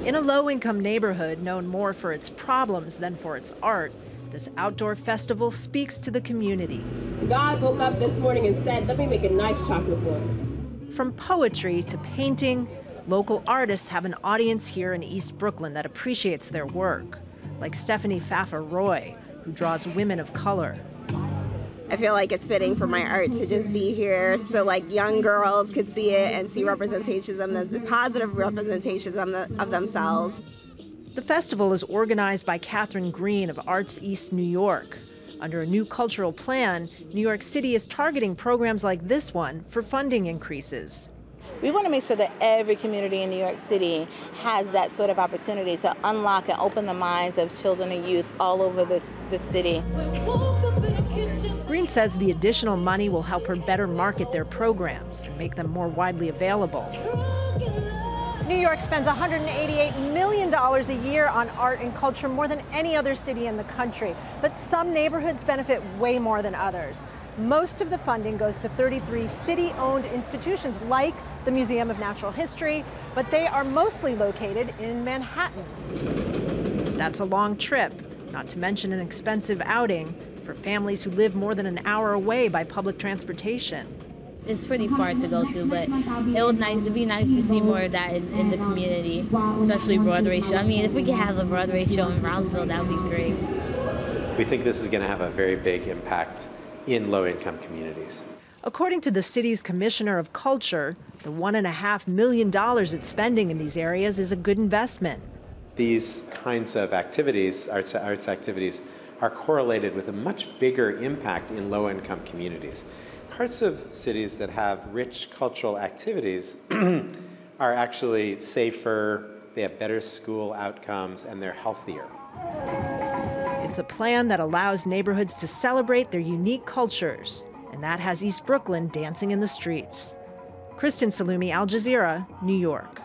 In a low-income neighborhood known more for its problems than for its art, this outdoor festival speaks to the community. God woke up this morning and said, let me make a nice chocolate book. From poetry to painting, local artists have an audience here in East Brooklyn that appreciates their work, like Stephanie PHAFA Roy, who draws women of color. I feel like it's fitting for my art to just be here so like young girls could see it and see representations of them, positive representations of themselves. The festival is organized by Catherine Green of Arts East New York. Under a new cultural plan, New York City is targeting programs like this one for funding increases. We want to make sure that every community in New York City has that sort of opportunity to unlock and open the minds of children and youth all over this city. Green says the additional money will help her better market their programs and make them more widely available. New York spends $188 million a year on art and culture, more than any other city in the country. But some neighborhoods benefit way more than others. Most of the funding goes to 33 city-owned institutions like the Museum of Natural History, but they are mostly located in Manhattan. That's a long trip, not to mention an expensive outing for families who live more than an hour away by public transportation. It's pretty far to go to, but it'd be nice to see more of that in the community, especially Broadway show. I mean, if we could have a Broadway show in Brownsville, that would be great. We think this is going to have a very big impact in low-income communities. According to the city's Commissioner of Culture, the $1.5 million it's spending in these areas is a good investment. These kinds of activities, arts activities, are correlated with a much bigger impact in low-income communities. Parts of cities that have rich cultural activities are actually safer, they have better school outcomes, and they're healthier. It's a plan that allows neighborhoods to celebrate their unique cultures, and that has East Brooklyn dancing in the streets. Kristen, Saloomey, Al Jazeera, New York.